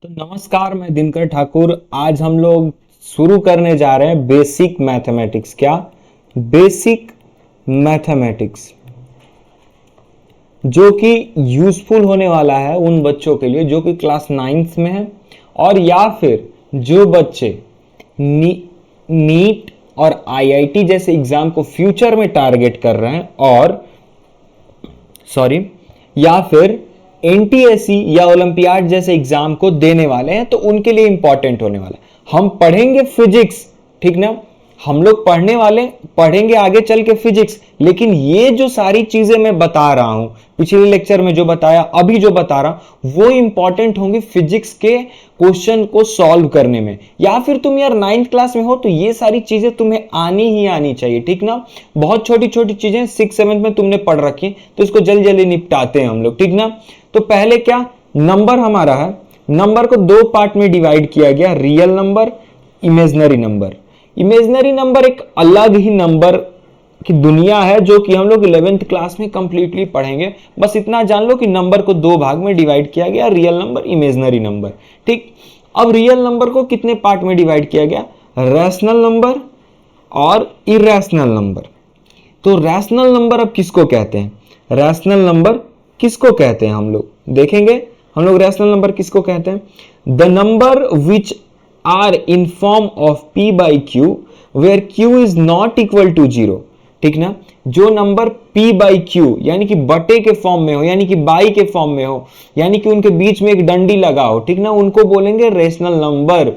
तो नमस्कार, मैं दिनकर ठाकुर। आज हम लोग शुरू करने जा रहे हैं बेसिक मैथमेटिक्स। क्या? बेसिक मैथमेटिक्स, जो कि यूजफुल होने वाला है उन बच्चों के लिए जो कि क्लास 9th में है, और या फिर जो बच्चे नीट और आईआईटी जैसे एग्जाम को फ्यूचर में टारगेट कर रहे हैं, और या फिर एनटीएससी या ओलंपियाड जैसे एग्जाम को देने वाले हैं, तो उनके लिए इंपॉर्टेंट होने वाला है। हम पढ़ेंगे फिजिक्स, ठीक ना। हम लोग पढ़ेंगे आगे चल के फिजिक्स, लेकिन ये जो सारी चीजें मैं बता रहा हूं, पिछले लेक्चर में जो बताया, अभी जो बता रहा हूं, वो इंपॉर्टेंट होंगे फिजिक्स के क्वेश्चन को सॉल्व करने में। या फिर तुम यार 9th क्लास में हो तो ये सारी चीजें तुम्हें आनी ही आनी चाहिए, ठीक ना। बहुत छोटी छोटी चीजें 6th-7th में तुमने पढ़ रखी, तो इसको जल्दी जल्दी निपटाते हैं हम लोग, ठीक ना। तो पहले क्या, नंबर हमारा है। नंबर को दो पार्ट में डिवाइड किया गया, real number, imaginary number. Imaginary number एक अलग ही नंबर की दुनिया है, जो कि हम लोग 11th क्लास में कंप्लीटली पढ़ेंगे। बस इतना जान लो कि नंबर को दो भाग में डिवाइड किया गया, रियल नंबर, इमेजिनरी नंबर, ठीक। अब रियल नंबर को कितने पार्ट में डिवाइड किया गया? रैशनल नंबर और इरेशनल नंबर। तो रैशनल नंबर अब किसको कहते हैं? रैशनल नंबर किसको कहते हैं हम लोग देखेंगे। हम लोग रैशनल नंबर किसको कहते हैं? The number which are in form of p by Q where q is not equal to 0, ठीक ना। जो नंबर p बाई क्यू यानी कि बटे के फॉर्म में हो, यानी कि बाई के फॉर्म में हो, यानी कि उनके बीच में एक डंडी लगा हो, ठीक ना, उनको बोलेंगे रेशनल नंबर।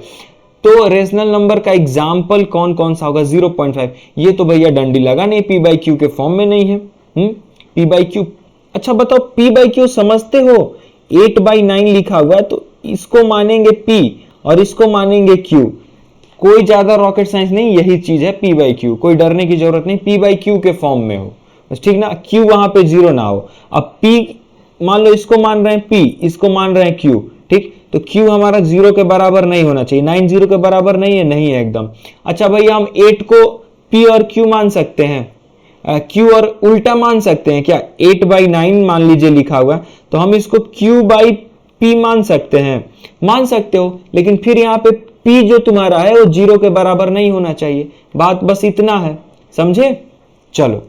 तो रेशनल नंबर का एग्जाम्पल कौन कौन सा होगा? 0.5। ये तो भैया डंडी लगा नहीं, p बाई क्यू के फॉर्म में नहीं है। p बाई क्यू, अच्छा बताओ, p बाई क्यू समझते हो? 8/9 लिखा हुआ है, तो इसको मानेंगे p और इसको मानेंगे q। कोई ज्यादा रॉकेट साइंस नहीं, यही चीज है p बाई क्यू। कोई डरने की जरूरत नहीं, p बाई क्यू के फॉर्म में हो बस, ठीक ना। q वहां पे 0 ना हो। अब p मान लो, इसको मान रहे हैं p, इसको मान रहे हैं q, ठीक। तो q हमारा 0 के बराबर नहीं होना चाहिए। 9 0 के बराबर नहीं है, नहीं है एकदम। अच्छा भैया, हम 8 को p और q मान सकते हैं, q और उल्टा मान सकते हैं क्या? 8/9 मान लीजिए लिखा हुआ है, तो हम इसको q बाई p मान सकते हैं। मान सकते हो, लेकिन फिर यहां पे p जो तुम्हारा है वो 0 के बराबर नहीं होना चाहिए। बात बस इतना है, समझे? चलो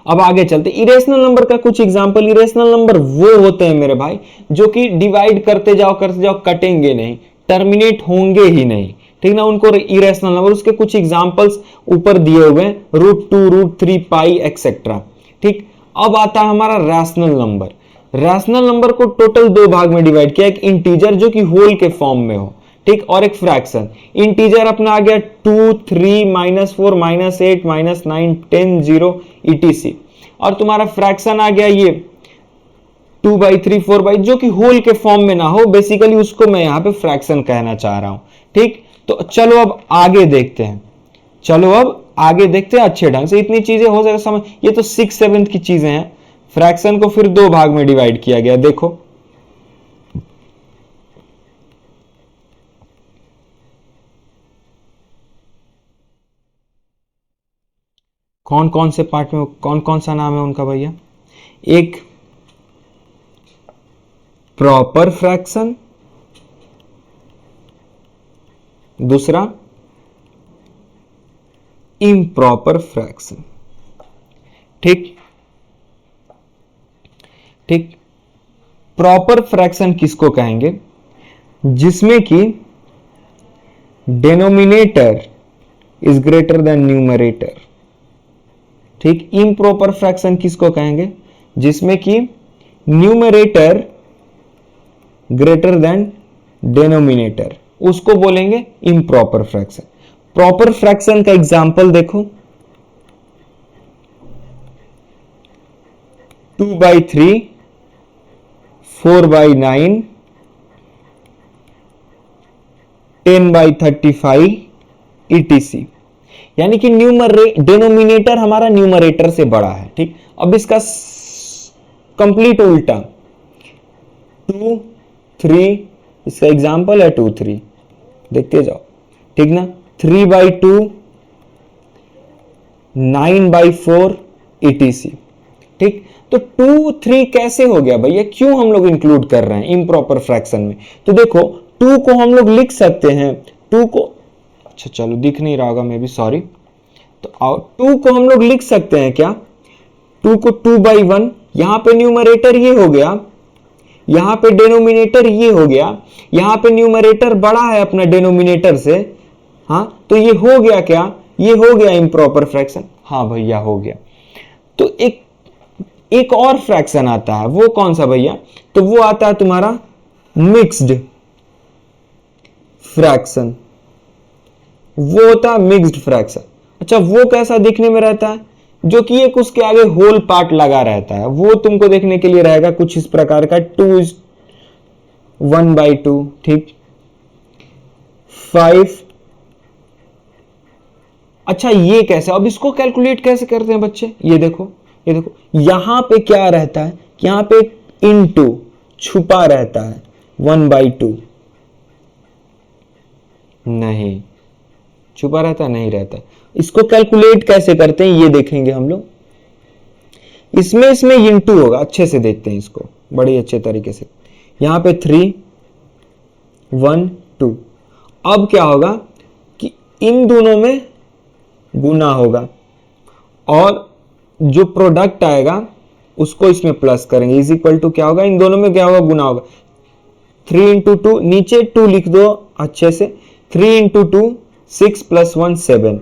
अब आगे चलते। इरेशनल नंबर का कुछ एग्जांपल। इरेशनल नंबर वो होते हैं मेरे भाई जो कि डिवाइड करते जाओ कटेंगे नहीं, टर्मिनेट होंगे ही नहीं, ठीक ना। उनको इरेशनल नंबर, उसके कुछ एग्जांपल्स ऊपर दिए हुए हैं, √2, √3, पाई एक्सेट्रा, ठीक। अब आता है हमारा रैशनल नंबर। रैशनल नंबर को टोटल दो भाग में डिवाइड किया, एक इंटीजर जो कि होल के फॉर्म में हो, ठीक, और एक फ्रैक्शन। इंटीजर अपना आ गया 2, 3, -4, -8, -9, 10, 0 etc। और तुम्हारा फ्रैक्शन आ गया ये 2/3, 4/, जो कि होल के फॉर्म में ना हो, बेसिकली उसको मैं यहां पे फ्रैक्शन कहना चाह रहा हूं, ठीक। तो चलो अब आगे देखते हैं, अच्छे ढंग से। इतनी चीजें हो सके समझ, ये तो 6th-7th की चीजें हैं। फ्रैक्शन को फिर दो भाग में डिवाइड किया गया, देखो। कौन कौन से पार्ट में, कौन कौन सा नाम है उनका भैया? एक प्रॉपर फ्रैक्शन, दूसरा इम्प्रॉपर फ्रैक्शन, ठीक। प्रॉपर फ्रैक्शन किसको कहेंगे? जिसमें कि denominator is greater than numerator, ठीक। इम्प्रॉपर फ्रैक्शन किसको कहेंगे? जिसमें कि न्यूमरेटर ग्रेटर देन डिनोमिनेटर, उसको बोलेंगे इम्प्रॉपर फ्रैक्शन। प्रॉपर फ्रैक्शन का एग्जांपल देखो, 2/3, 4/9, 10/35 etc। यानी कि डिनोमिनेटर हमारा न्यूमरेटर से बड़ा है, ठीक। अब इसका कंप्लीट उल्टा, 2, 3, इसका एग्जांपल है 2, 3, देखते जाओ, ठीक ना। 3/2, 9/4 etc, ठीक, तो 2 3 कैसे हो गया भैया, क्यों हम लोग इंक्लूड कर रहे हैं इम्प्रॉपर फ्रैक्शन में? तो देखो 2 को हम लोग लिख सकते हैं, 2 को, अच्छा चलो दिख नहीं रहा होगा, मे बी सॉरी। तो 2 को हम लोग लिख सकते हैं क्या, 2 को 2/1, यहां पे न्यूमरेटर ये हो गया, यहां पे डिनोमिनेटर ये हो गया, यहां पे न्यूमरेटर बड़ा है अपना डिनोमिनेटर से, हाँ तो ये हो गया क्या, ये हो गया इम्प्रॉपर फ्रैक्शन। हाँ भैया हो गया। तो एक और फ्रैक्शन आता है, वो कौन सा भैया, तो वो आता है तुम्हारा मिक्स्ड फ्रैक्शन, वो होता है मिक्स्ड फ्रैक्शन। अच्छा वो कैसा दिखने में रहता है, जो कि एक उसके आगे होल पार्ट लगा रहता है, वो तुमको देखने के लिए रहेगा कुछ इस प्रकार का, 2:1/2, ठीक, 5। अच्छा ये कैसे, अब इसको कैलकुलेट कैसे करते हैं बच्चे, ये देखो, ये देखो यहां पे क्या रहता है, यहां पे इनटू छुपा रहता है 1/2, नहीं छुपा रहता नहीं रहता। इसको कैलकुलेट कैसे करते हैं ये देखेंगे हम लोग। इसमें इनटू होगा, अच्छे से देखते हैं इसको बड़ी अच्छे तरीके से। यहां पे 3 1 2, अब क्या होगा कि इन दोनों में गुना होगा और जो प्रोडक्ट आएगा उसको इसमें प्लस करेंगे, इज इक्वल टू क्या होगा, इन दोनों में क्या होगा, गुना होगा। 3 × 2, नीचे 2 लिख दो अच्छे से, 3 × 2 6 + 1 7,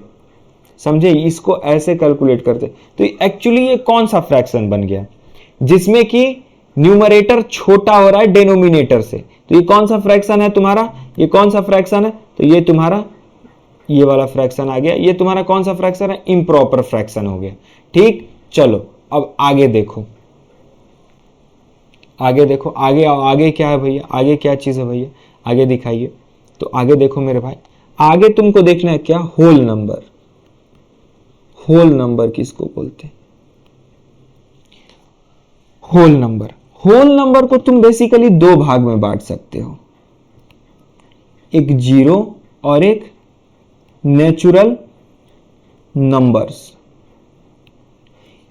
समझे, इसको ऐसे कैलकुलेट करते। तो एक्चुअली ये कौन सा फ्रैक्शन बन गया, जिसमें कि न्यूमरेटर छोटा हो रहा है डिनोमिनेटर से, तो ये कौन सा फ्रैक्शन है तुम्हारा, ये कौन सा फ्रैक्शन है, तो ये तुम्हारा ये वाला फ्रैक्शन आ गया, ये तुम्हारा कौन सा फ्रैक्शन है, इम्प्रॉपर फ्रैक्शन हो गया। ठीक, चलो अब आगे देखो, आगे देखो, आगे आओ, आगे क्या है भैया, आगे क्या चीज है भैया, आगे दिखाइए। तो आगे देखो मेरे भाई, आगे तुमको देखना है क्या, होल नंबर। होल नंबर किसको बोलते हैं, होल नंबर। होल नंबर को तुम बेसिकली दो भाग में बांट सकते हो, एक जीरो और एक नेचुरल नंबर्स।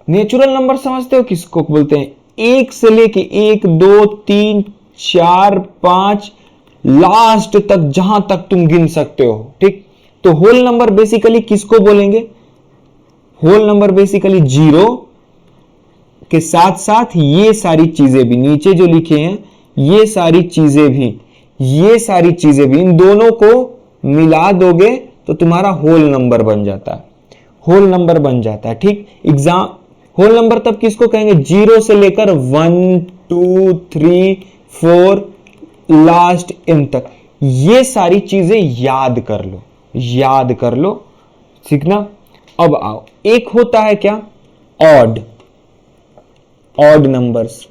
नेचुरल नंबर समझते हो किसको बोलते हैं, एक से लेके 1 2 3 4 5 लास्ट तक, जहां तक तुम गिन सकते हो। ठीक, तो होल नंबर बेसिकली किसको बोलेंगे, होल नंबर बेसिकली जीरो के साथ साथ ये सारी चीजें भी, नीचे जो लिखे हैं ये सारी चीजें भी, ये सारी चीजें भी, इन दोनों को मिला दोगे तो तुम्हारा होल नंबर बन जाता है, होल नंबर बन जाता है। ठीक, एग्जाम होल नंबर तब किसको कहेंगे, 0 से लेकर 1 2 3 4 लास्ट इन तक, ये सारी चीजें याद कर लो, याद कर लो, सीखना। अब आओ, एक होता है क्या, odd, odd numbers.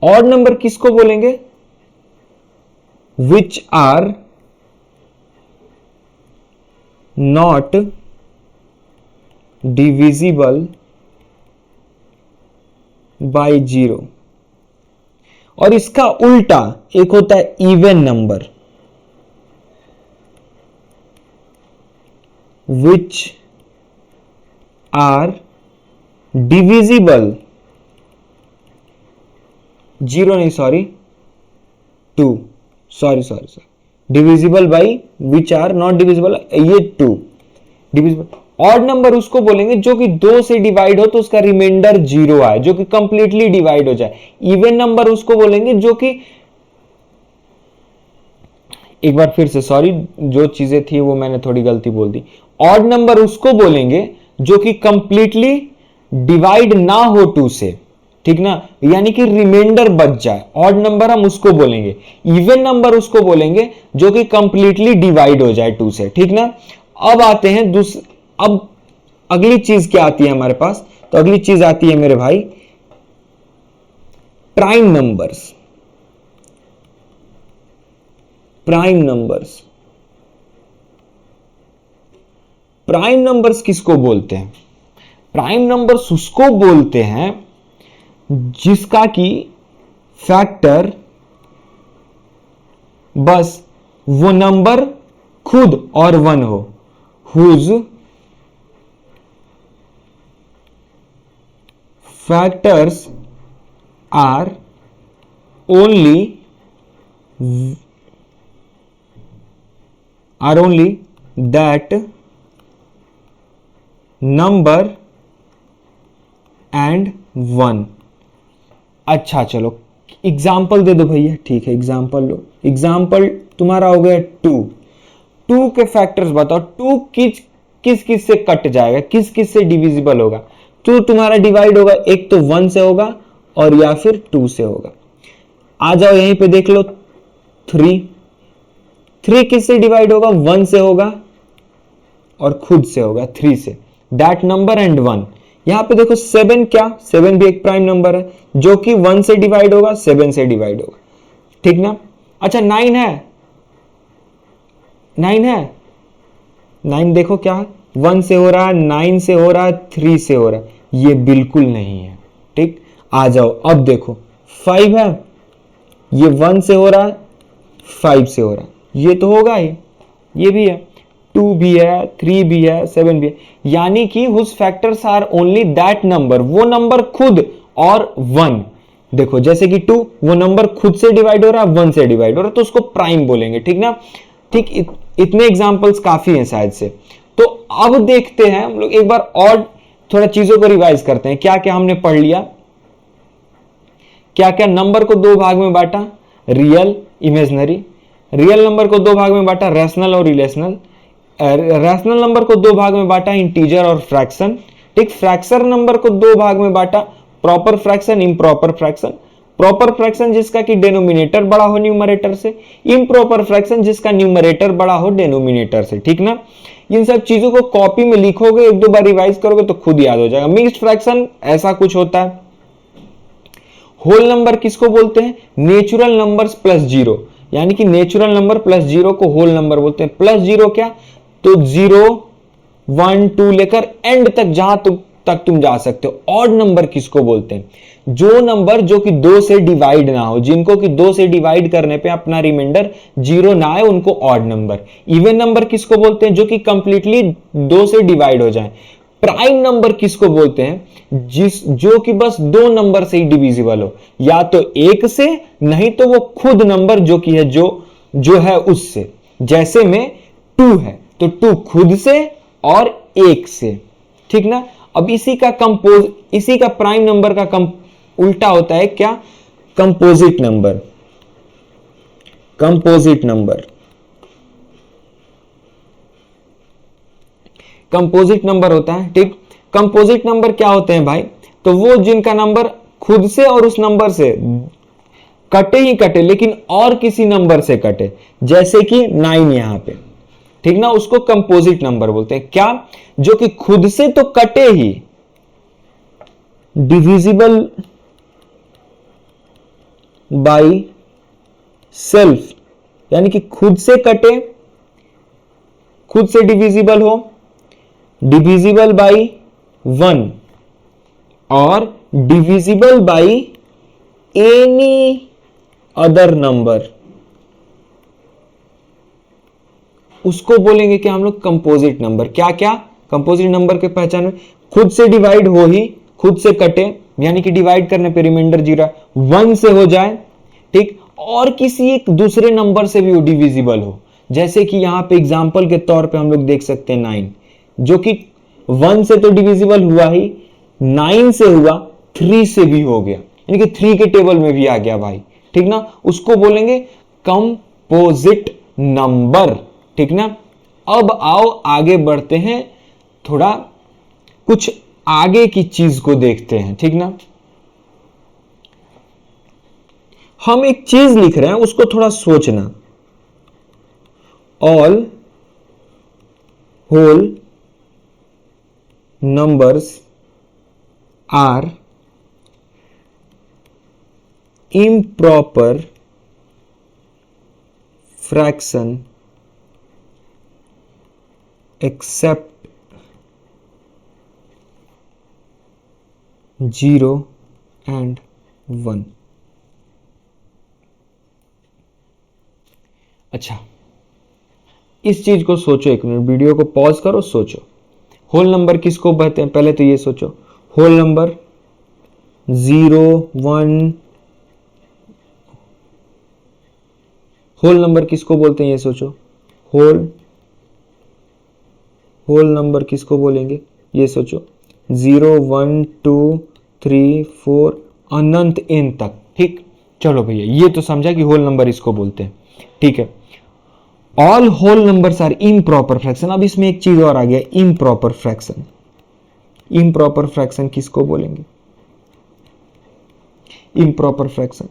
Odd number किसको बोलेंगे, which are not divisible by 0। और इसका उल्टा एक होता है even number, which are divisible, 0 नहीं sorry 2, sorry divisible by which are not divisible, ये 2 डिविजिबल। ऑड नंबर उसको बोलेंगे जो कि 2 से डिवाइड हो तो उसका रिमाइंडर 0 आए, जो कि कंप्लीटली डिवाइड हो जाए। इवन नंबर उसको बोलेंगे जो कि, एक बार फिर से सॉरी, जो चीजें थी वो मैंने थोड़ी गलती बोल दी। ऑड नंबर उसको बोलेंगे जो कि कंप्लीटली डिवाइड ना हो 2 से, ठीक ना, यानी कि रिमाइंडर बच जाए, ऑड नंबर हम उसको बोलेंगे। इवन नंबर उसको बोलेंगे जो कि कंप्लीटली डिवाइड हो जाए 2 से, ठीक ना। अब आते हैं अब अगली चीज क्या आती है हमारे पास, तो अगली चीज आती है मेरे भाई prime numbers. Prime numbers, prime numbers किसको बोलते हैं, प्राइम नंबर्स उसको बोलते हैं जिसका कि फैक्टर बस वो नंबर खुद और 1 हो, whose factors are only that number and 1। अच्छा चलो एग्जाम्पल दे दो भैया। ठीक है एग्जाम्पल लो। एग्जाम्पल तुम्हारा हो गया 2। 2 के फैक्टर्स बताओ। 2 किस किस से कट जाएगा, किस किस से डिविजिबल होगा। 2 तुम्हारा डिवाइड होगा एक तो 1 से होगा और या फिर 2 से होगा। आ जाओ यहीं पे देख लो 3। 3 किस से डिवाइड होगा, 1 से होगा और खुद से होगा 3 से। That number and 1। यहां पे देखो 7, क्या 7 भी एक प्राइम नंबर है जो कि 1 से डिवाइड होगा, 7 से डिवाइड होगा। ठीक ना। अच्छा 9 है, 9 है। 9 देखो क्या है, 1 से हो रहा है, 9 से हो रहा है, 3 से हो रहा है। ये बिल्कुल नहीं है। ठीक। आ जाओ अब देखो 5 है, ये 1 से हो रहा है, 5 से हो रहा है। ये तो होगा ही। ये भी है, 2 भी है, 3 भी है, 7 भी है। यानी कि whose factors are only that number, वो नंबर खुद और 1। देखो जैसे कि 2 वो नंबर खुद से डिवाइड हो रहा है, 1 से डिवाइड हो रहा है, तो उसको प्राइम बोलेंगे। ठीक ना। ठीक इतने एग्जांपल्स काफी हैं शायद से। तो अब देखते हैं हम लोग एक बार और थोड़ा चीजों को रिवाइज करते हैं। क्या क्या हमने पढ़ लिया, क्या क्या नंबर को 2 भाग में बांटा, रियल इमेजिनरी। रियल नंबर को 2 भाग में बांटा, रैशनल और इरेशनल। रैशनल नंबर को 2 भाग में बांटा, इंटीजर और फ्रैक्शन। ठीक। फ्रैक्शन नंबर को 2 भाग में बांटा, proper fraction, improper fraction. Proper fraction जिसका कि डिनोमिनेटर बड़ा हो न्यूमरेटर से, इम्प्रॉपर फ्रैक्शन जिसका न्यूमरेटर बड़ा हो डिनोमिनेटर से। ठीक ना। इन सब चीजों को कॉपी में लिखोगे, 1-2 बार रिवाइज करोगे तो खुद याद हो जाएगा। मिक्स्ड फ्रैक्शन ऐसा कुछ होता है। होल नंबर किसको बोलते हैं, नेचुरल नंबर्स प्लस 0। यानी कि नेचुरल नंबर प्लस 0 को होल नंबर बोलते हैं। प्लस 0 क्या, तो 0 1 2 लेकर एंड तक जहां तक तुम जा सकते हो। ऑड नंबर किसको बोलते हैं, जो नंबर जो कि 2 से डिवाइड ना हो, जिनको कि 2 से डिवाइड करने पे अपना रिमाइंडर 0 ना आए, उनको ऑड नंबर। इवन नंबर किसको बोलते हैं, जो कि कंप्लीटली 2 से डिवाइड हो जाए। प्राइम नंबर किसको बोलते हैं, जो कि बस 2 नंबर से ही डिविजिबल हो, या तो 1 से, नहीं तो वो खुद नंबर जो कि है जो है उससे। जैसे में 2 है तो 2 खुद से और 1 से। ठीक ना। अब इसी का प्राइम नंबर का उल्टा होता है क्या, composite number. Composite number, composite number होता है। ठीक। कंपोजिट नंबर क्या होते हैं भाई, तो वो जिनका नंबर खुद से और उस नंबर से कटे ही कटे, लेकिन और किसी नंबर से कटे। जैसे कि 9 यहां पे। ठीक ना, उसको कंपोजिट नंबर बोलते हैं। क्या, जो कि खुद से तो कटे ही, डिविजिबल बाई सेल्फ, यानी कि खुद से कटे, खुद से डिविजिबल हो, डिविजिबल बाई 1 और divisible by any other number, उसको बोलेंगे कि हम लोग कंपोजिट नंबर। क्या क्या कंपोजिट नंबर के पहचान में, खुद से डिवाइड हो ही, खुद से कटे, यानी कि डिवाइड करने पे रिमाइंडर 0 1 से हो जाए। ठीक। और किसी एक दूसरे नंबर से भी वो डिविजिबल हो। जैसे कि यहां पे एग्जांपल के तौर पे हम लोग देख सकते हैं 9, जो कि 1 से तो डिविजिबल हुआ ही, 9 से हुआ, 3 से भी हो गया, यानी कि 3 के टेबल में भी आ गया भाई। ठीक ना, उसको बोलेंगे कंपोजिट नंबर। ठीक ना। अब आओ आगे बढ़ते हैं, थोड़ा कुछ आगे की चीज को देखते हैं। ठीक ना। हम एक चीज लिख रहे हैं, उसको थोड़ा सोचना। All whole numbers are improper fraction except 0 and 1। अच्छा, इस चीज को सोचो, एक मिनट वीडियो को पॉज करो, सोचो। होल नंबर किसको कहते हैं, पहले तो ये सोचो। होल नंबर 0 1 होल नंबर किसको बोलते हैं ये सोचो, होल नंबर किसको बोलेंगे ये सोचो, 0 1 2 3 4 अनंत n तक। ठीक, चलो भैया ये तो समझा कि होल नंबर इसको बोलते हैं। ठीक है, all whole numbers are improper fraction. अब इसमें एक चीज और आ गया, इम्प्रॉपर फ्रैक्शन। इम्प्रॉपर फ्रैक्शन किसको बोलेंगे, इम्प्रॉपर फ्रैक्शन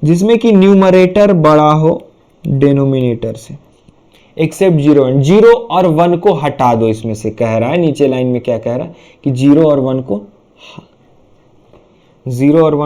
जिसमें कि न्यूमरेटर बड़ा हो डिनोमिनेटर से, एक्सेप्ट 0 1। 0 और 1 को हटा दो इसमें से, कह रहा है नीचे लाइन में, क्या कह रहा है कि 0 और 1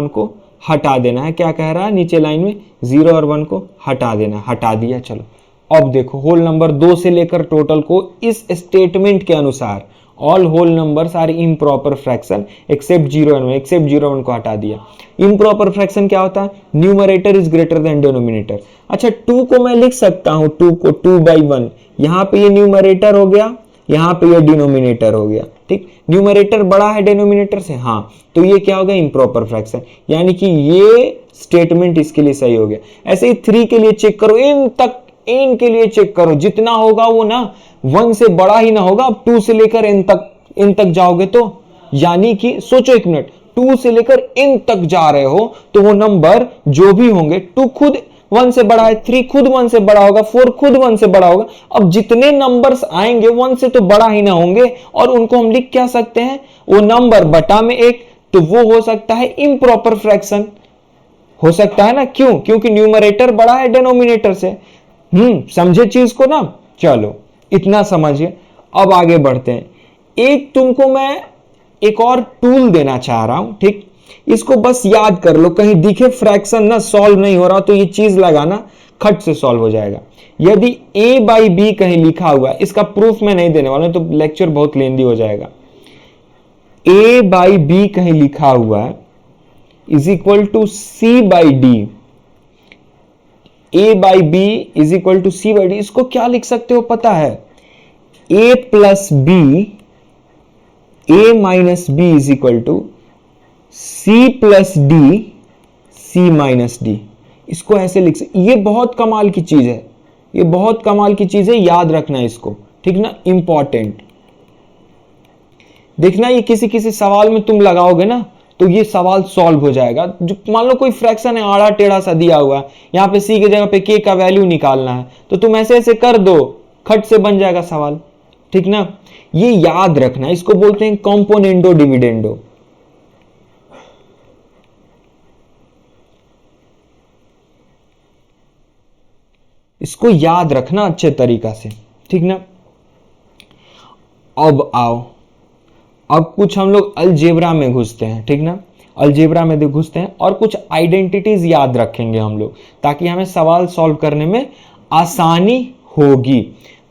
को हटा देना है। क्या कह रहा है नीचे लाइन में, 0 और 1 को हटा देना, हटा दिया। चलो अब देखो, होल नंबर 2 से लेकर टोटल को इस स्टेटमेंट के अनुसार all whole numbers are improper fraction except 0 1। Except 0 1 को हटा दिया। इम्प्रॉपर फ्रैक्शन क्या होता है, numerator is greater than denominator. अच्छा 2 को मैं लिख सकता हूं, 2 को 2/1, यहां पे ये न्यूमरेटर हो गया, यहां पे ये डिनोमिनेटर हो गया। ठीक, न्यूमरेटर बड़ा है डिनोमिनेटर से, हाँ, तो ये क्या हो गया, इम्प्रॉपर फ्रैक्शन, यानी कि ये स्टेटमेंट इसके लिए सही हो गया। ऐसे ही 3 के लिए चेक करो, n के लिए चेक करो, जितना होगा वो ना 1 से बड़ा ही ना होगा। अब 2 से लेकर n तक जाओगे तो, यानी कि सोचो एक मिनट, 2 से लेकर n तक जा रहे हो तो वो नंबर जो भी होंगे, 2 खुद 1 से बड़ा है, 3 खुद 1 से बड़ा होगा, 4 खुद 1 से बड़ा होगा। अब जितने नंबर्स आएंगे 1 से तो बड़ा ही ना होंगे, और उनको हम लिख क्या सकते हैं, वो नंबर बटा में 1, तो वो हो सकता है इम्प्रॉपर फ्रैक्शन, हो सकता है ना। क्यों, क्योंकि न्यूमरेटर बड़ा है डिनोमिनेटर से। समझे चीज को ना। चलो इतना समझिए, अब आगे बढ़ते हैं। एक तुमको मैं एक और टूल देना चाह रहा हूं, ठीक, इसको बस याद कर लो, कहीं दिखे फ्रैक्शन ना सॉल्व नहीं हो रहा तो ये चीज लगाना, खट से सॉल्व हो जाएगा। यदि a/b कहीं लिखा हुआ है, इसका प्रूफ मैं नहीं देने वाला हूं तो लेक्चर बहुत लेंदी हो जाएगा। a/b कहीं लिखा हुआ है is equal to c/d, a/b is equal to c/d, इसको क्या लिख सकते हो पता है, a plus b, a minus b is equal to c plus d, c minus d। इसको ऐसे लिख सकते, ये बहुत कमाल की चीज है, ये बहुत कमाल की चीज है, याद रखना इसको, ठीक ना, इंपॉर्टेंट। देखना ये किसी किसी सवाल में तुम लगाओगे ना तो ये सवाल सॉल्व हो जाएगा। जो मान लो कोई फ्रैक्शन है आड़ा टेढ़ा सा दिया हुआ है, यहाँ पे सी की जगह पे के का वैल्यू निकालना है, तो तुम ऐसे ऐसे कर दो, खट से बन जाएगा सवाल, ठीक ना। ये याद रखना, इसको बोलते हैं कॉम्पोनेंडो डिविडेंडो। इसको याद रखना अच्छे तरीका से, ठीक ना। अब आओ, अब कुछ हम लोग अलजेब्रा में घुसते हैं, ठीक ना, अलजेब्रा में घुसते हैं और कुछ आइडेंटिटीज याद रखेंगे हम लोग, ताकि हमें सवाल सॉल्व करने में आसानी होगी।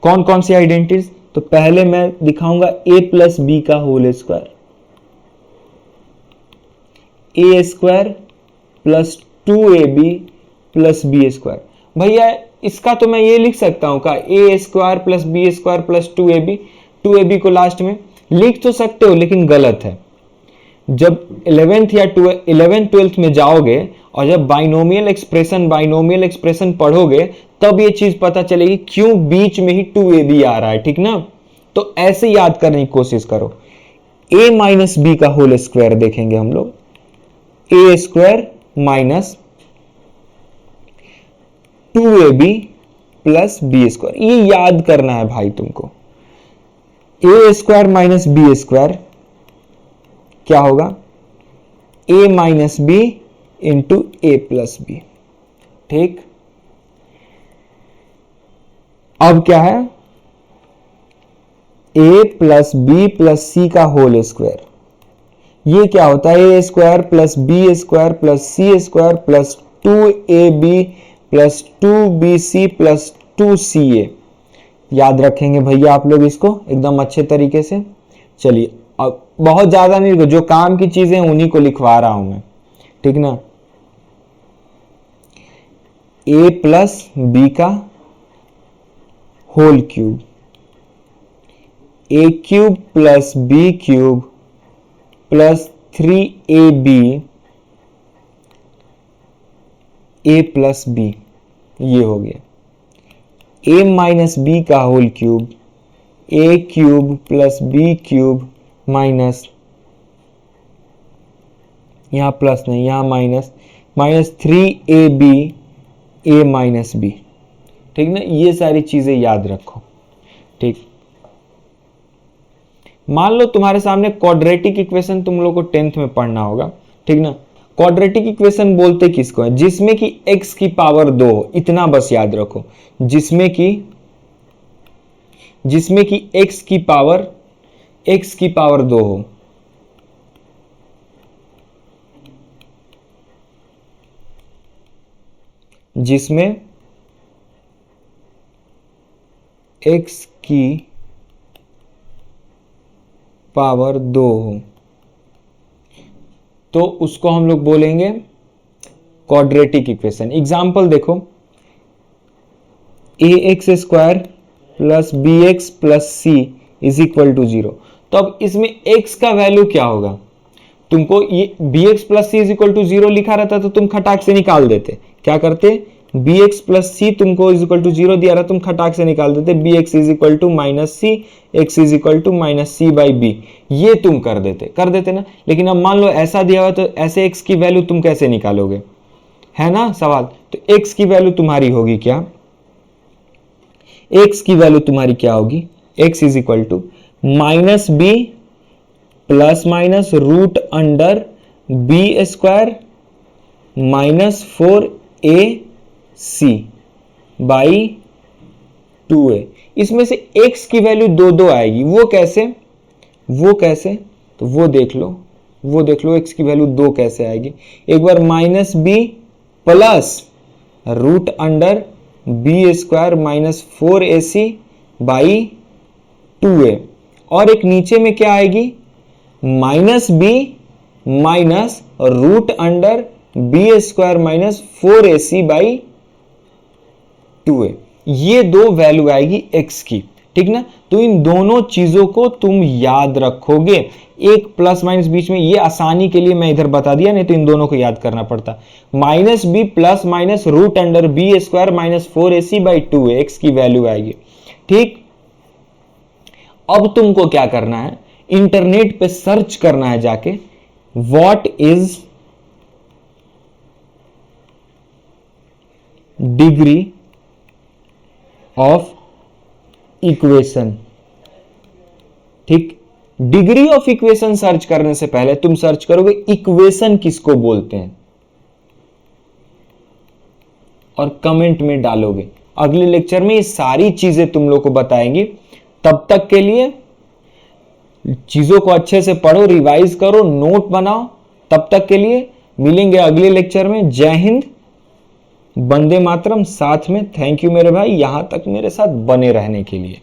कौन कौन सी आइडेंटिटीज, तो पहले मैं दिखाऊंगा a प्लस बी का whole square, A square plus 2ab plus B square. भैया इसका तो मैं ये लिख सकता हूं का, A square plus B square plus 2ab को लास्ट में लिख तो सकते हो, लेकिन गलत है। जब 11th या 11th 12th में जाओगे और जब बाइनोमियल एक्सप्रेशन पढ़ोगे तब ये चीज पता चलेगी क्यों बीच में ही 2ab आ रहा है, ठीक ना। तो ऐसे याद करने की कोशिश करो। a माइनस बी का होल स्क्वायर देखेंगे हम लोग, A square minus 2ab plus B square, ये याद करना है भाई तुमको। A square minus B square क्या होगा, a minus B into A plus B, ठीक। अब क्या है, a plus B plus C का होल स्क्वायर, ये क्या होता है, A square plus B square plus C square plus 2ab plus 2bc plus 2ca। याद रखेंगे भैया आप लोग इसको एकदम अच्छे तरीके से। चलिए अब बहुत ज्यादा नहीं, जो काम की चीजें उन्हीं को लिखवा रहा हूं मैं, ठीक ना। a प्लस बी का whole cube, a cube plus B cube plus 3ab a plus B, ये हो गया a माइनस बी का whole cube, a cube plus B cube minus, यहां प्लस नहीं यहां minus, minus 3ab a minus B. ठीक ना, ये सारी चीजें याद रखो। ठीक, मान लो तुम्हारे सामने क्वाड्रेटिक इक्वेशन तुम लोग को 10th में पढ़ना होगा। ठीक ना, क्वाड्रेटिक इक्वेशन बोलते किसको है? जिसमें कि x की पावर 2 हो, इतना बस याद रखो। जिसमें कि x की पावर 2 हो, जिसमें x की पावर 2 हो, तो उसको हम लोग बोलेंगे क्वाड्रेटिक इक्वेशन। एग्जाम्पल देखो, ax square plus bx plus c is equal to 0। तो अब इसमें x का वैल्यू क्या होगा? तुमको ये bx plus c is equal to 0 लिखा रहता तो तुम खटाक से निकाल देते। क्या करते? bx प्लस सी तुमको इज इक्वल टू 0 दिया रहा, तुम खटाक से निकाल देते bx is equal to minus C, x is equal to minus C by B, ये तुम कर देते ना। लेकिन अब मान लो ऐसा दिया हुआ, तो ऐसे x की वैल्यू तुम कैसे निकालोगे? है ना सवाल। तो x की वैल्यू तुम्हारी होगी क्या? x की वैल्यू तुम्हारी क्या होगी? x is equal to minus B plus minus root under B square minus 4ac by 2a। इसमें से x की वैल्यू 2 आएगी, वो कैसे? तो वो देख लो x की वैल्यू 2 कैसे आएगी। एक बार minus B plus root under B square minus 4ac by 2a, और एक नीचे में क्या आएगी? Minus B minus root under B square minus 4ac by 2a। ये दो वैल्यू आएगी x की। ठीक ना, तो इन दोनों चीजों को तुम याद रखोगे। एक प्लस माइनस बीच में, ये आसानी के लिए मैं इधर बता दिया, नहीं तो इन दोनों को याद करना पड़ता। Minus B plus minus root under B square minus 4ac by 2a, x की वैल्यू आएगी। ठीक, अब तुमको क्या करना है? इंटरनेट पे सर्च करना है जाके, what is degree of equation. ठीक, डिग्री ऑफ इक्वेशन सर्च करने से पहले तुम सर्च करोगे इक्वेशन किसको बोलते हैं, और कमेंट में डालोगे। अगले लेक्चर में ये सारी चीजें तुम लोग को बताएंगे। तब तक के लिए चीजों को अच्छे से पढ़ो, रिवाइज करो, नोट बनाओ। तब तक के लिए मिलेंगे अगले लेक्चर में। जय हिंद, वंदे मातरम। साथ में थैंक यू मेरे भाई, यहां तक मेरे साथ बने रहने के लिए।